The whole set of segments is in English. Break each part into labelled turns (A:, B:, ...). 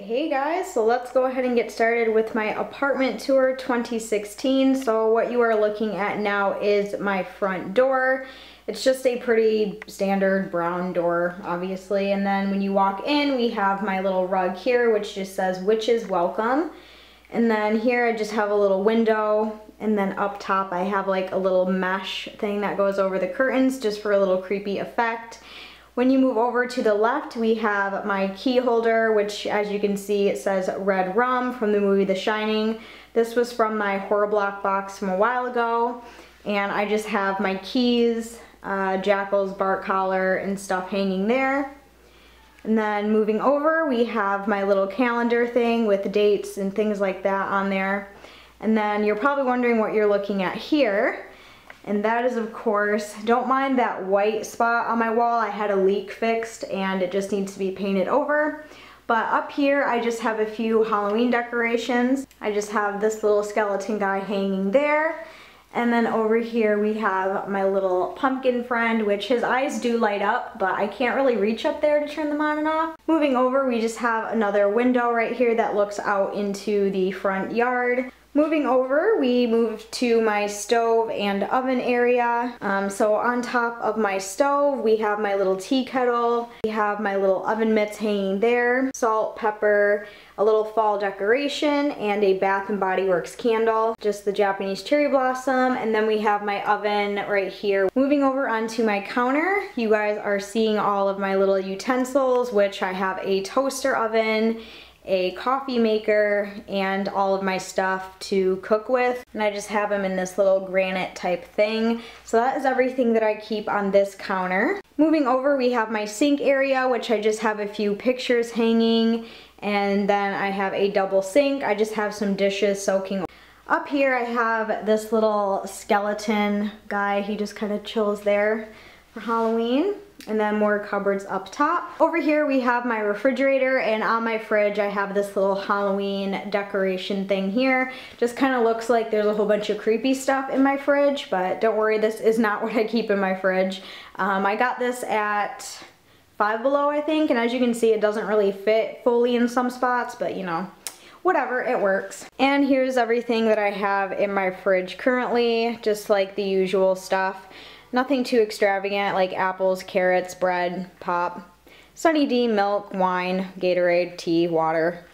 A: Hey guys, so let's go ahead and get started with my apartment tour 2016. So what you are looking at now is my front door. It's just a pretty standard brown door, obviously. And then when you walk in, we have my little rug here, which just says witches welcome. And then here I just have a little window. And then up top I have like a little mesh thing that goes over the curtains just for a little creepy effect. When you move over to the left, we have my key holder, which as you can see, it says Red Rum from the movie The Shining. This was from my horror block box from a while ago. And I just have my keys, Jackal's bark collar and stuff hanging there. And then moving over, we have my little calendar thing with dates and things like that on there. And then you're probably wondering what you're looking at here. And that is, of course, don't mind that white spot on my wall. I had a leak fixed and it just needs to be painted over. But up here, I just have a few Halloween decorations. I just have this little skeleton guy hanging there. And then over here we have my little pumpkin friend, which his eyes do light up, but I can't really reach up there to turn them on and off. Moving over, we just have another window right here that looks out into the front yard. Moving over, we move to my stove and oven area. So on top of my stove, we have my little tea kettle. We have my little oven mitts hanging there. Salt, pepper, a little fall decoration, and a Bath & Body Works candle. Just the Japanese cherry blossom. And then we have my oven right here. Moving over onto my counter, you guys are seeing all of my little utensils, which I have a toaster oven, a coffee maker, and all of my stuff to cook with. And I just have them in this little granite type thing. So that is everything that I keep on this counter. Moving over, we have my sink area, which I just have a few pictures hanging. And then I have a double sink. I just have some dishes soaking. Up here I have this little skeleton guy. He just kind of chills there for Halloween. And then more cupboards up top. Over here we have my refrigerator, and on my fridge I have this little Halloween decoration thing here. Just kind of looks like there's a whole bunch of creepy stuff in my fridge, but don't worry, this is not what I keep in my fridge. I got this at Five Below, I think, and as you can see it doesn't really fit fully in some spots, but you know, whatever, it works. And here's everything that I have in my fridge currently, just like the usual stuff. Nothing too extravagant, like apples, carrots, bread, pop, Sunny D, milk, wine, Gatorade, tea, water,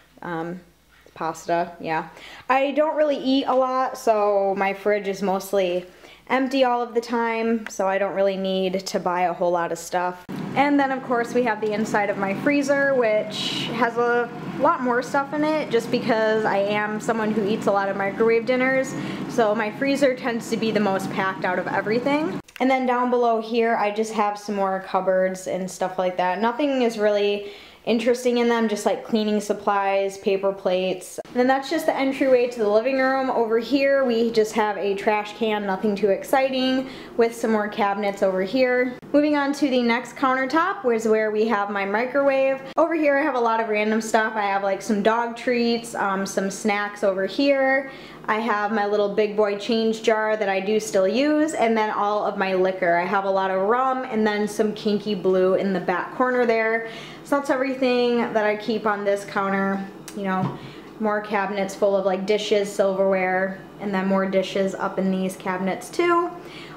A: pasta, yeah. I don't really eat a lot, so my fridge is mostly empty all of the time, so I don't really need to buy a whole lot of stuff. And then of course we have the inside of my freezer, which has a lot more stuff in it just because I am someone who eats a lot of microwave dinners, so my freezer tends to be the most packed out of everything. And then down below here I just have some more cupboards and stuff like that. Nothing is really interesting in them, just like cleaning supplies, paper plates. And then that's just the entryway to the living room. Over here we just have a trash can, nothing too exciting, with some more cabinets over here. Moving on to the next countertop, where we have my microwave. Over here I have a lot of random stuff. I have like some dog treats, some snacks over here. I have my little big boy change jar that I do still use, and then all of my liquor. I have a lot of rum and then some Kinky Blue in the back corner there. So that's everything that I keep on this counter. You know, more cabinets full of like dishes, silverware, and then more dishes up in these cabinets too.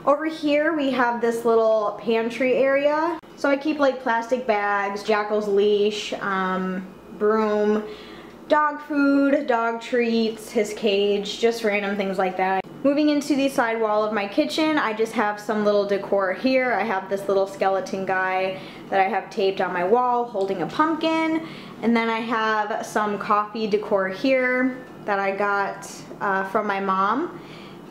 A: Over here we have this little pantry area. So I keep like plastic bags, Jackal's leash, broom, dog food, dog treats, his cage, just random things like that. Moving into the side wall of my kitchen, I just have some little decor here. I have this little skeleton guy that I have taped on my wall holding a pumpkin. And then I have some coffee decor here that I got from my mom.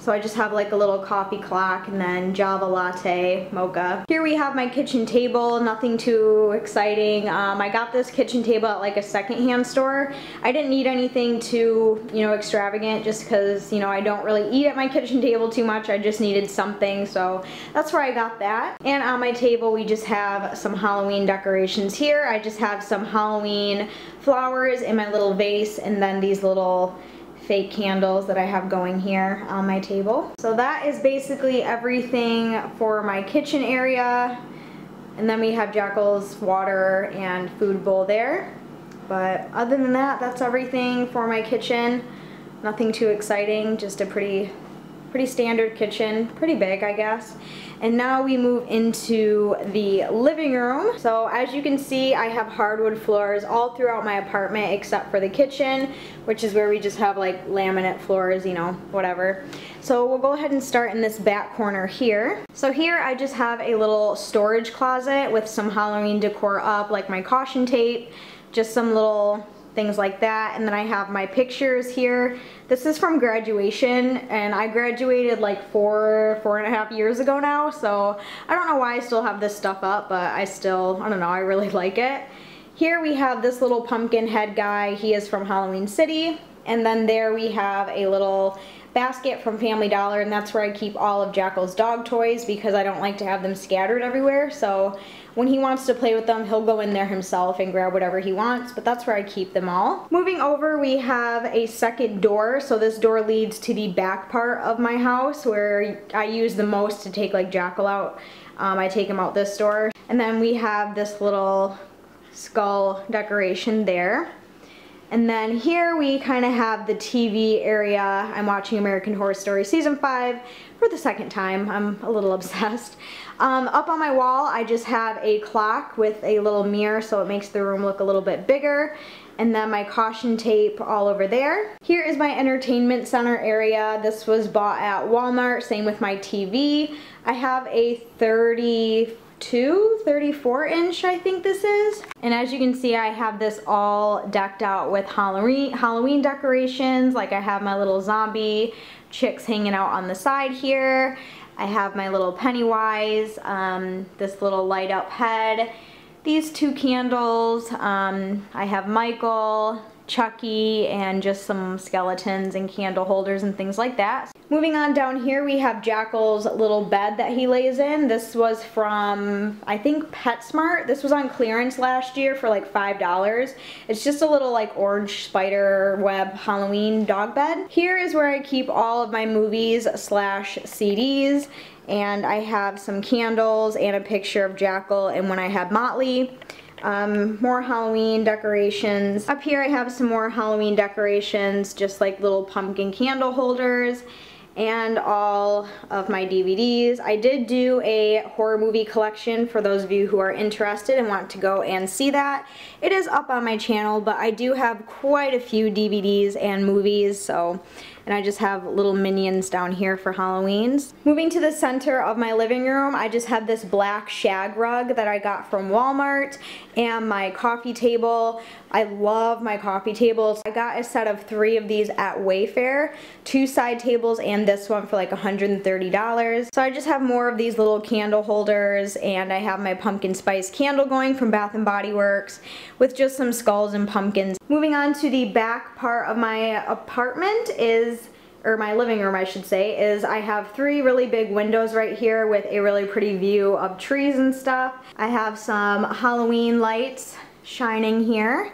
A: So I just have like a little coffee clock and then Java latte, mocha. Here we have my kitchen table, nothing too exciting. I got this kitchen table at like a secondhand store. I didn't need anything too, you know, extravagant just because, you know, I don't really eat at my kitchen table too much. I just needed something, so that's where I got that. And on my table we just have some Halloween decorations here. I just have some Halloween flowers in my little vase and then these little fake candles that I have going here on my table. So that is basically everything for my kitchen area. And then we have Jackal's water and food bowl there. But other than that, that's everything for my kitchen. Nothing too exciting, just a pretty standard kitchen, pretty big I guess. And now we move into the living room. So as you can see, I have hardwood floors all throughout my apartment except for the kitchen, which is where we just have like laminate floors, you know, whatever. So we'll go ahead and start in this back corner here. So here I just have a little storage closet with some Halloween decor up, like my caution tape, just some little things like that. And then I have my pictures here. This is from graduation, and I graduated like four and a half years ago now, so I don't know why I still have this stuff up, but I don't know, I really like it. Here we have this little pumpkin head guy. He is from Halloween City. And then there we have a little basket from Family Dollar, and that's where I keep all of Jackal's dog toys because I don't like to have them scattered everywhere. So when he wants to play with them, he'll go in there himself and grab whatever he wants, but that's where I keep them all. Moving over, we have a second door. So this door leads to the back part of my house where I use the most to take like Jackal out. I take him out this door. And then we have this little skull decoration there. And then here we kind of have the TV area. I'm watching American Horror Story Season 5 for the second time. I'm a little obsessed. Up on my wall, I just have a clock with a little mirror so it makes the room look a little bit bigger. And then my caution tape all over there. Here is my entertainment center area. This was bought at Walmart, same with my TV. I have a 34 inch I think this is. And as you can see, I have this all decked out with Halloween decorations. Like I have my little zombie chicks hanging out on the side here. I have my little Pennywise, this little light up head, these two candles. I have Michael, Chucky, and just some skeletons and candle holders and things like that. Moving on down here, we have Jackal's little bed that he lays in. This was from, I think, PetSmart. This was on clearance last year for like $5. It's just a little like orange spider web Halloween dog bed. Here is where I keep all of my movies / CDs. And I have some candles and a picture of Jackal and when I had Motley. More Halloween decorations. Up here I have some more Halloween decorations, just like little pumpkin candle holders, and all of my DVDs. I did do a horror movie collection for those of you who are interested and want to go and see that. It is up on my channel, but I do have quite a few DVDs and movies, so, and I just have little minions down here for Halloween's. Moving to the center of my living room, I just have this black shag rug that I got from Walmart and my coffee table. I love my coffee tables. I got a set of 3 of these at Wayfair, 2 side tables and this one for like $130. So I just have more of these little candle holders, and I have my pumpkin spice candle going from Bath & Body Works with just some skulls and pumpkins. Moving on to the back part of my apartment or my living room I should say, is I have 3 really big windows right here with a really pretty view of trees and stuff. I have some Halloween lights shining here.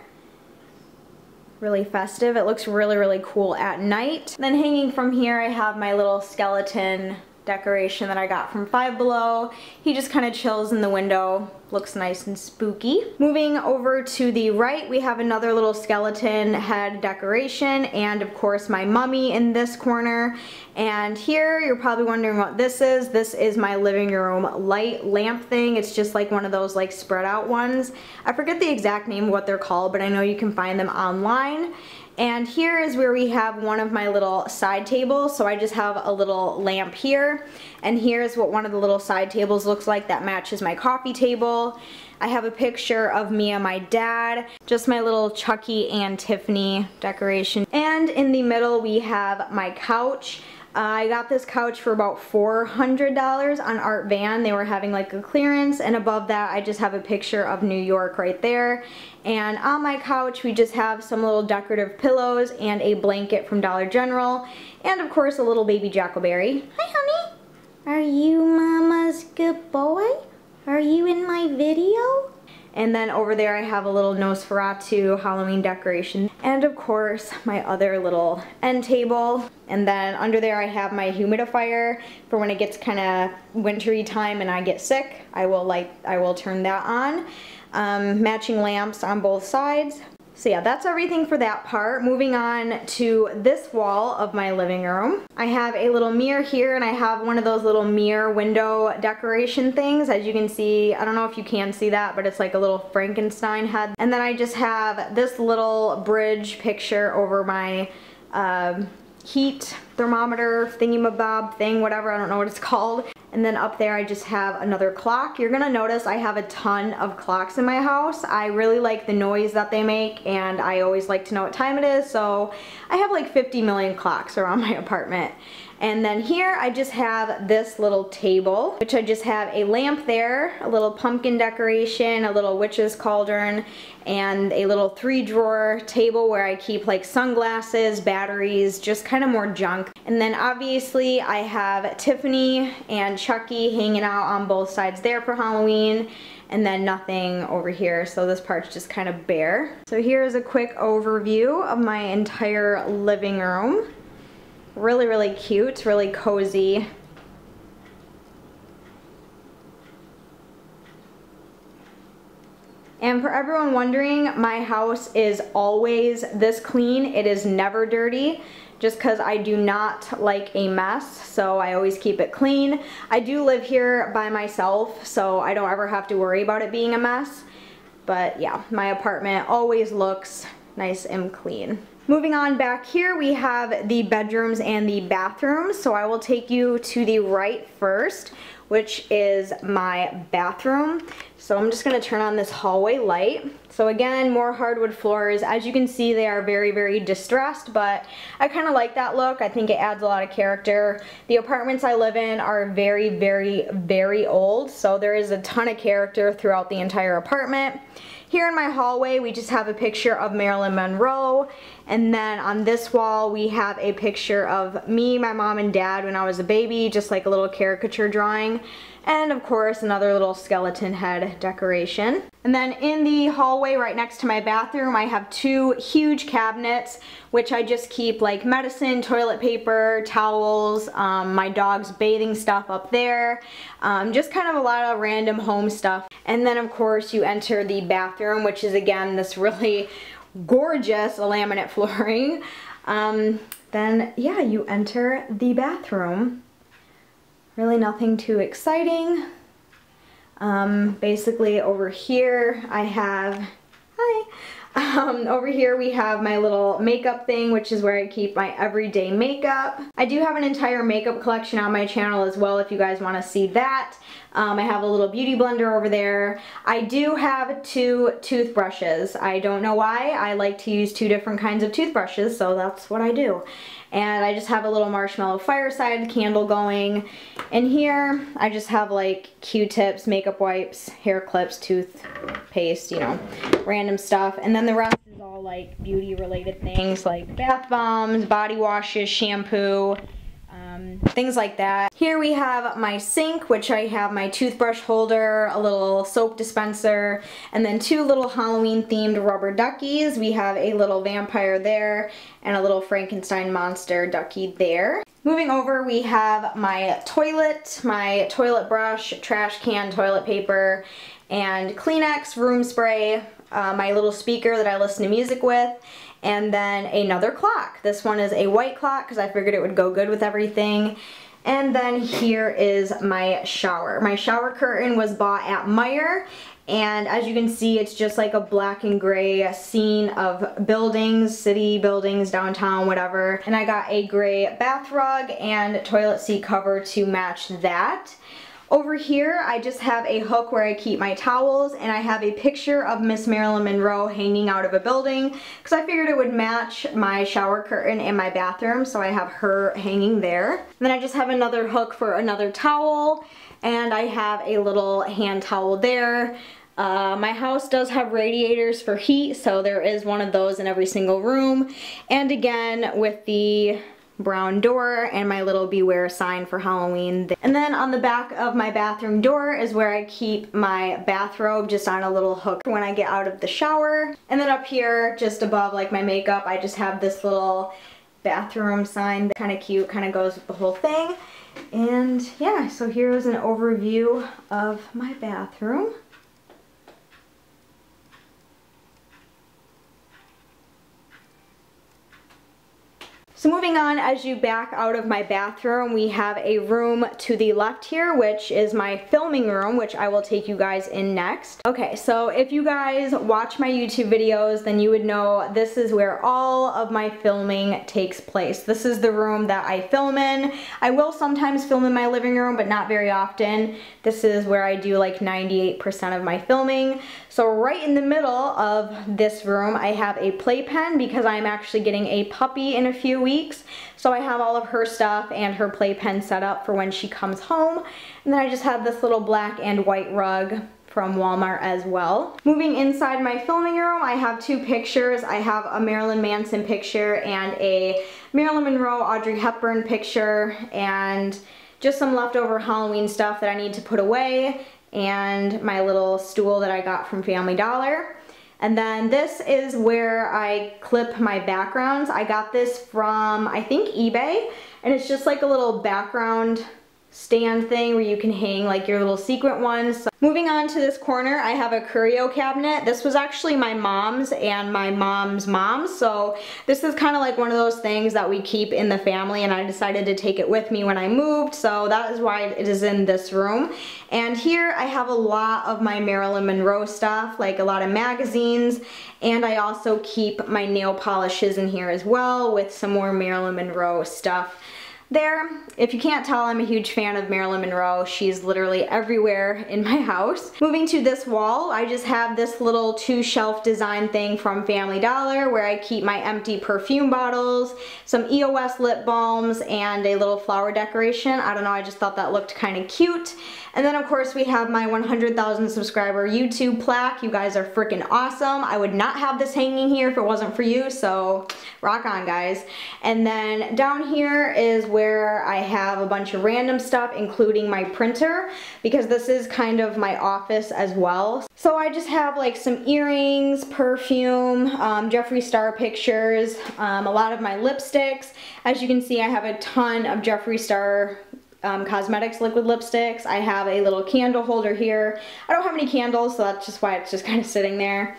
A: Really festive. It looks really, really cool at night. Then hanging from here I have my little skeleton decoration that I got from Five Below. He just kind of chills in the window. Looks nice and spooky. Moving over to the right, we have another little skeleton head decoration, and of course my mummy in this corner. And here you're probably wondering what this is. This is my living room light lamp thing. It's just like one of those like spread out ones. I forget the exact name of what they're called, but I know you can find them online. And here is where we have one of my little side tables. So I just have a little lamp here, and here's what one of the little side tables looks like that matches my coffee table. I have a picture of me and my dad, just my little Chucky and Tiffany decoration. And in the middle we have my couch. I got this couch for about $400 on Art Van. They were having like a clearance, and above that I just have a picture of New York right there. And on my couch we just have some little decorative pillows and a blanket from Dollar General, and of course a little baby Jackleberry. Hi honey! Are you mama's good boy? Are you in my video? And then over there I have a little Nosferatu Halloween decoration. And of course my other little end table. And then under there I have my humidifier for when it gets kind of wintry time and I get sick. I will turn that on. Matching lamps on both sides. So yeah, that's everything for that part. Moving on to this wall of my living room. I have a little mirror here, and I have one of those little mirror window decoration things. As you can see, I don't know if you can see that, but it's like a little Frankenstein head. And then I just have this little bridge picture over my heat thermometer thingy-mabob thing, whatever, I don't know what it's called. And then up there I just have another clock. You're gonna notice I have a ton of clocks in my house. I really like the noise that they make, and I always like to know what time it is, so I have like 50 million clocks around my apartment. And then here I just have this little table, which I just have a lamp there, a little pumpkin decoration, a little witch's cauldron, and a little 3-drawer table where I keep like sunglasses, batteries, just kind of more junk. And then obviously I have Tiffany and Chucky hanging out on both sides there for Halloween, and then nothing over here, so this part's just kind of bare. So here's a quick overview of my entire living room. Really, really cute, really cozy. And for everyone wondering, my house is always this clean. It is never dirty, just because I do not like a mess, so I always keep it clean. I do live here by myself, so I don't ever have to worry about it being a mess. But yeah, my apartment always looks nice and clean. Moving on back here, we have the bedrooms and the bathrooms. So I will take you to the right first, which is my bathroom. So I'm just gonna turn on this hallway light. So again, more hardwood floors. As you can see, they are very, very distressed, but I kind of like that look. I think it adds a lot of character. The apartments I live in are very, very, very old, so there is a ton of character throughout the entire apartment. Here in my hallway, we just have a picture of Marilyn Monroe, and then on this wall we have a picture of me, my mom, and dad when I was a baby, just like a little caricature drawing, and of course another little skeleton head decoration. And then in the hallway right next to my bathroom, I have 2 huge cabinets, which I just keep like medicine, toilet paper, towels, my dog's bathing stuff up there, just kind of a lot of random home stuff. And then of course you enter the bathroom, which is again this really gorgeous laminate flooring. Then yeah, you enter the bathroom. Really nothing too exciting. Basically over here I have, over here we have my little makeup thing, which is where I keep my everyday makeup. I do have an entire makeup collection on my channel as well if you guys want to see that. I have a little beauty blender over there. I do have 2 toothbrushes. I don't know why. I like to use 2 different kinds of toothbrushes, so that's what I do. And I just have a little marshmallow fireside candle going. And here I just have like Q-tips, makeup wipes, hair clips, toothpaste, you know, random stuff. And then the rest is all like beauty related things like bath bombs, body washes, shampoo, things like that. Here we have my sink, which I have my toothbrush holder, a little soap dispenser, and then 2 little Halloween themed rubber duckies. We have a little vampire there and a little Frankenstein monster ducky there. Moving over, we have my toilet brush, trash can, toilet paper, and Kleenex, room spray, my little speaker that I listen to music with, and then another clock. This one is a white clock because I figured it would go good with everything. And then here is my shower. My shower curtain was bought at Meijer, and as you can see, it's just like a black and gray scene of buildings, city buildings, downtown, whatever. And I got a gray bath rug and toilet seat cover to match that. Over here, I just have a hook where I keep my towels, and I have a picture of Miss Marilyn Monroe hanging out of a building because I figured it would match my shower curtain in my bathroom, so I have her hanging there. And then I just have another hook for another towel, and I have a little hand towel there. My house does have radiators for heat, so there is one of those in every single room. And again, with the brown door and my little beware sign for Halloween. And then on the back of my bathroom door is where I keep my bathrobe, just on a little hook when I get out of the shower. And then up here, just above like my makeup, I just have this little bathroom sign, kind of cute, kind of goes with the whole thing. And yeah, so here's an overview of my bathroom. So moving on, as you back out of my bathroom, we have a room to the left here, which is my filming room, which I will take you guys in next. Okay, so if you guys watch my YouTube videos, then you would know this is where all of my filming takes place. This is the room that I film in. I will sometimes film in my living room, but not very often. This is where I do like 98% of my filming. So right in the middle of this room, I have a playpen because I'm actually getting a puppy in a few weeks. So I have all of her stuff and her playpen set up for when she comes home. And then I just have this little black and white rug from Walmart as well. Moving inside my filming room, I have two pictures. I have a Marilyn Manson picture and a Marilyn Monroe, Audrey Hepburn picture, and just some leftover Halloween stuff that I need to put away, and my little stool that I got from Family Dollar. And then this is where I clip my backgrounds. I got this from, I think, eBay, and it's just like a little background stand thing where you can hang like your little sequin ones. So moving on to this corner, I have a curio cabinet. This was actually my mom's and my mom's mom's, so this is kind of like one of those things that we keep in the family, and I decided to take it with me when I moved, so that is why it is in this room. And here I have a lot of my Marilyn Monroe stuff, like a lot of magazines, and I also keep my nail polishes in here as well with some more Marilyn Monroe stuff there. If you can't tell, I'm a huge fan of Marilyn Monroe. She's literally everywhere in my house. Moving to this wall, I just have this little two-shelf design thing from Family Dollar where I keep my empty perfume bottles, some EOS lip balms, and a little flower decoration. I don't know, I just thought that looked kind of cute. And then of course we have my 100,000 subscriber YouTube plaque. You guys are freaking awesome. I would not have this hanging here if it wasn't for you, so rock on, guys. And then down here is where I have a bunch of random stuff, including my printer, because this is kind of my office as well. So I just have like some earrings, perfume, Jeffree Star pictures, a lot of my lipsticks. As you can see, I have a ton of Jeffree Star Cosmetics liquid lipsticks. I have a little candle holder here. I don't have any candles, so that's just why it's just kind of sitting there.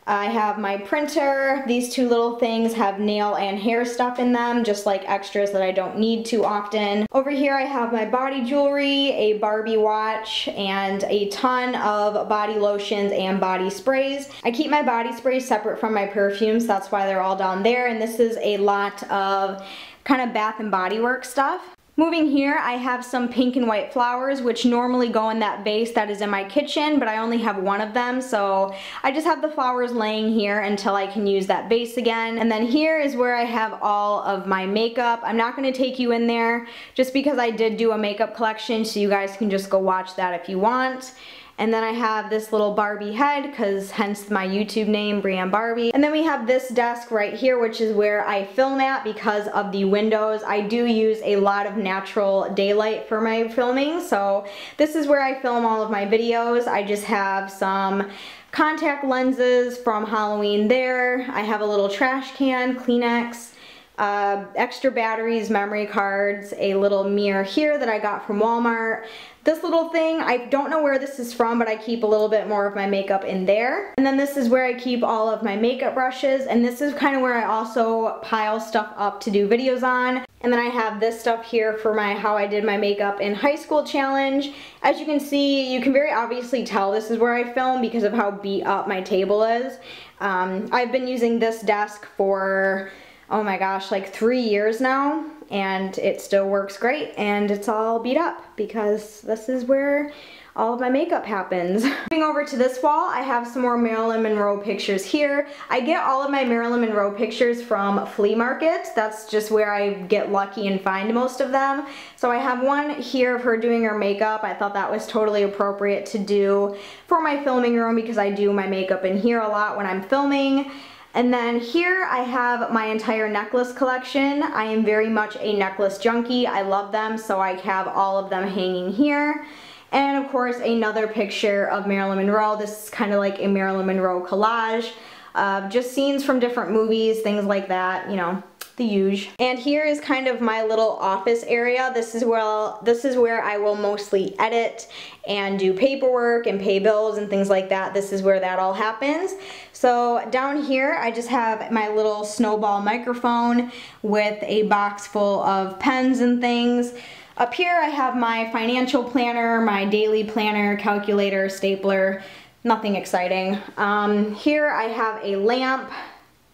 A: I have my printer. These two little things have nail and hair stuff in them, just like extras that I don't need too often. Over here I have my body jewelry, a Barbie watch, and a ton of body lotions and body sprays. I keep my body sprays separate from my perfumes, that's why they're all down there, and this is a lot of kind of Bath and Body Works stuff. Moving here, I have some pink and white flowers, which normally go in that vase that is in my kitchen, but I only have one of them, so I just have the flowers laying here until I can use that vase again. And then here is where I have all of my makeup. I'm not going to take you in there just because I did do a makeup collection, so you guys can just go watch that if you want. And then I have this little Barbie head, because hence my YouTube name, BreeAnn Barbie. And then we have this desk right here, which is where I film at because of the windows. I do use a lot of natural daylight for my filming, so this is where I film all of my videos. I just have some contact lenses from Halloween there. I have a little trash can, Kleenex, extra batteries, memory cards, a little mirror here that I got from Walmart. This little thing, I don't know where this is from, but I keep a little bit more of my makeup in there. And then this is where I keep all of my makeup brushes, and this is kind of where I also pile stuff up to do videos on. And then I have this stuff here for my how I did my makeup in high school challenge. As you can see, you can very obviously tell this is where I film because of how beat up my table is. I've been using this desk for, oh my gosh, like 3 years now. and it still works great, and it's all beat up because this is where all of my makeup happens. Moving over to this wall, I have some more Marilyn Monroe pictures here. I get all of my Marilyn Monroe pictures from flea markets. That's just where I get lucky and find most of them. So I have one here of her doing her makeup. I thought that was totally appropriate to do for my filming room because I do my makeup in here a lot when I'm filming. And then here I have my entire necklace collection. I am very much a necklace junkie. I love them, so I have all of them hanging here. And of course another picture of Marilyn Monroe. This is kind of like a Marilyn Monroe collage of just scenes from different movies, things like that, you know, the huge. And here is kind of my little office area. This is where I will mostly edit and do paperwork and pay bills and things like that. This is where that all happens. So down here I just have my little snowball microphone with a box full of pens and things. Up here I have my financial planner, my daily planner, calculator, stapler, nothing exciting. Here I have a lamp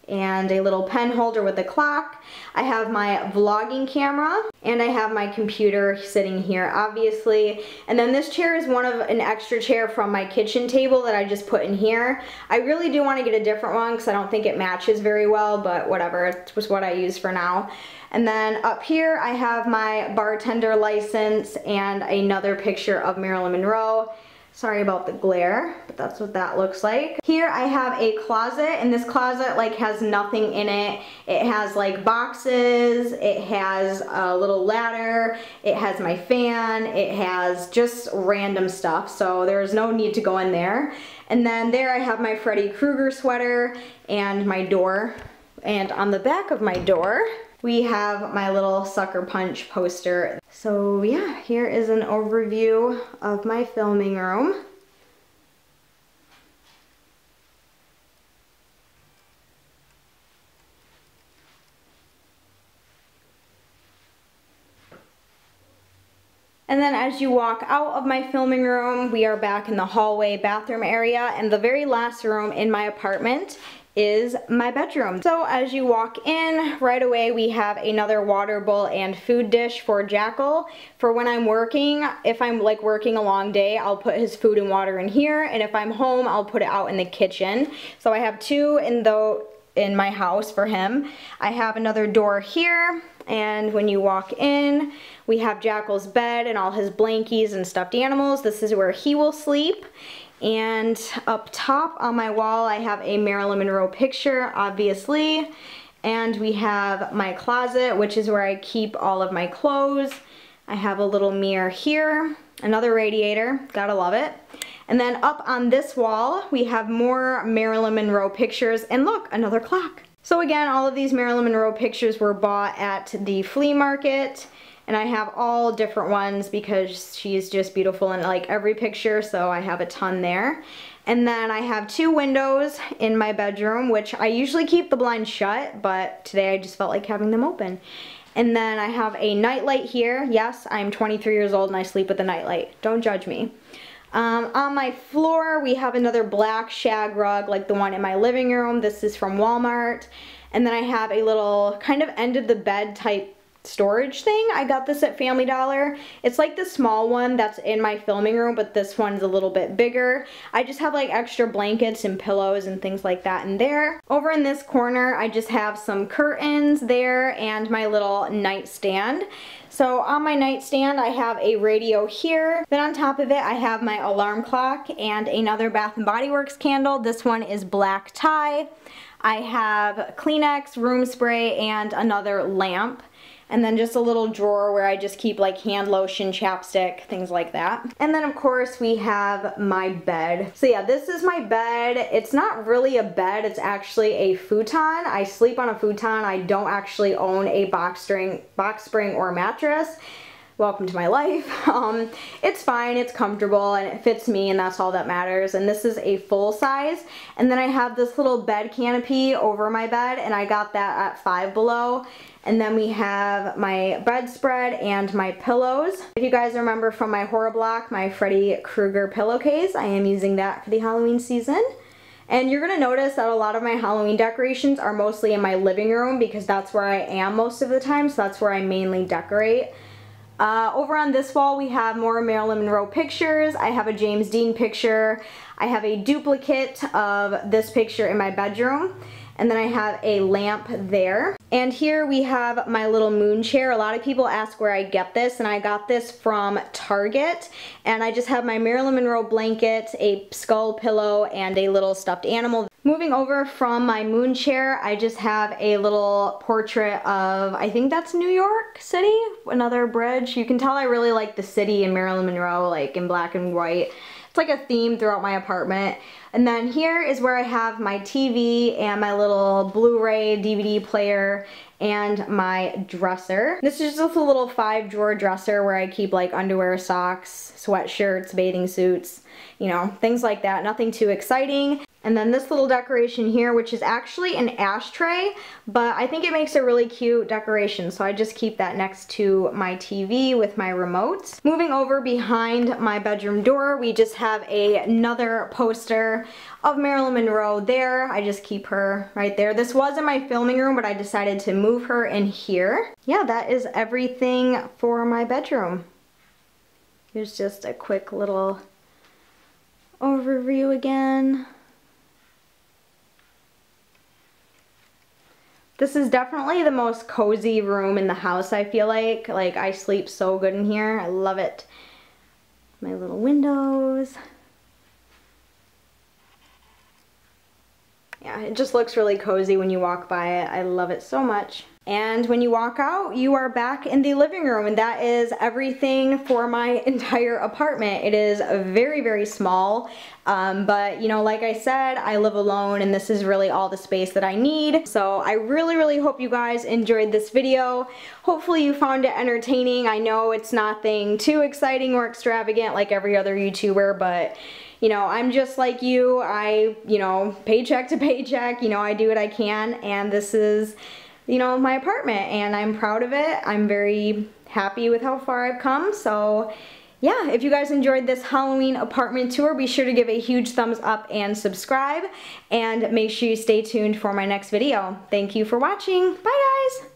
A: and a little pen holder with a clock. I have my vlogging camera, and I have my computer sitting here, obviously. And then this chair is an extra chair from my kitchen table that I just put in here. I really do want to get a different one because I don't think it matches very well, but whatever, it's just what I use for now. And then up here I have my bartender license and another picture of Marilyn Monroe. Sorry about the glare, but that's what that looks like. Here I have a closet, and this closet like has nothing in it. It has like boxes, it has a little ladder, it has my fan, it has just random stuff, so there's no need to go in there. And then there I have my Freddy Krueger sweater and my door. And on the back of my door, we have my little Sucker Punch poster. So yeah, here is an overview of my filming room. And then as you walk out of my filming room, we are back in the hallway bathroom area, and the very last room in my apartment is my bedroom. So as you walk in, right away we have another water bowl and food dish for Jackal. For when I'm working, if I'm like working a long day, I'll put his food and water in here, and if I'm home, I'll put it out in the kitchen. So I have two in my house for him. I have another door here, and when you walk in, we have Jackal's bed and all his blankies and stuffed animals. This is where he will sleep. And up top on my wall, I have a Marilyn Monroe picture, obviously. And we have my closet, which is where I keep all of my clothes. I have a little mirror here, another radiator, gotta love it. And then up on this wall, we have more Marilyn Monroe pictures, and look, another clock. So again, all of these Marilyn Monroe pictures were bought at the flea market. And I have all different ones because she's just beautiful in like every picture, so I have a ton there. And then I have two windows in my bedroom, which I usually keep the blinds shut, but today I just felt like having them open. And then I have a nightlight here. Yes, I'm 23 years old and I sleep with a nightlight. Don't judge me. On my floor, we have another black shag rug like the one in my living room. This is from Walmart. And then I have a little kind of end of the bed type storage thing. I got this at Family Dollar. It's like the small one that's in my filming room, but this one's a little bit bigger. I just have like extra blankets and pillows and things like that in there. Over in this corner, I just have some curtains there and my little nightstand. So on my nightstand, I have a radio here. Then on top of it, I have my alarm clock and another Bath & Body Works candle. This one is black tie. I have Kleenex, room spray, and another lamp. And then just a little drawer where I just keep like hand lotion, chapstick, things like that. And then of course we have my bed. So yeah, this is my bed. It's not really a bed, it's actually a futon. I sleep on a futon. I don't actually own a box spring or mattress. Welcome to my life. It's fine, it's comfortable, and it fits me, and that's all that matters. And this is a full size. And then I have this little bed canopy over my bed, and I got that at Five Below. And then we have my bedspread and my pillows. If you guys remember from my horror block, my Freddy Krueger pillowcase, I am using that for the Halloween season. And you're gonna notice that a lot of my Halloween decorations are mostly in my living room because that's where I am most of the time, so that's where I mainly decorate. Over on this wall we have more Marilyn Monroe pictures. I have a James Dean picture. I have a duplicate of this picture in my bedroom. And then I have a lamp there. And here we have my little moon chair. A lot of people ask where I get this, and I got this from Target. And I just have my Marilyn Monroe blanket, a skull pillow, and a little stuffed animal. Moving over from my moon chair, I just have a little portrait of, I think that's New York City, another bridge. You can tell I really like the city in Marilyn Monroe, like in black and white. It's like a theme throughout my apartment. And then here is where I have my TV and my little Blu-ray DVD player and my dresser. This is just a little 5-drawer dresser where I keep like underwear, socks, sweatshirts, bathing suits, you know, things like that. Nothing too exciting. And then this little decoration here, which is actually an ashtray, but I think it makes a really cute decoration, so I just keep that next to my TV with my remote. Moving over behind my bedroom door, we just have another poster of Marilyn Monroe there. I just keep her right there. This was in my filming room, but I decided to move her in here. Yeah, that is everything for my bedroom. Here's just a quick little overview again. This is definitely the most cozy room in the house, I feel like. Like, I sleep so good in here. I love it. My little windows. Yeah, it just looks really cozy when you walk by it. I love it so much. And when you walk out, you are back in the living room, and that is everything for my entire apartment. It is very, very small, but you know, like I said, I live alone and this is really all the space that I need. So I really, really hope you guys enjoyed this video. Hopefully you found it entertaining. I know it's nothing too exciting or extravagant like every other YouTuber, but you know, I'm just like you. You know, paycheck to paycheck, you know, I do what I can, and this is, you know, my apartment, and I'm proud of it. I'm very happy with how far I've come. So yeah, if you guys enjoyed this Halloween apartment tour, be sure to give a huge thumbs up and subscribe, and make sure you stay tuned for my next video. Thank you for watching. Bye guys!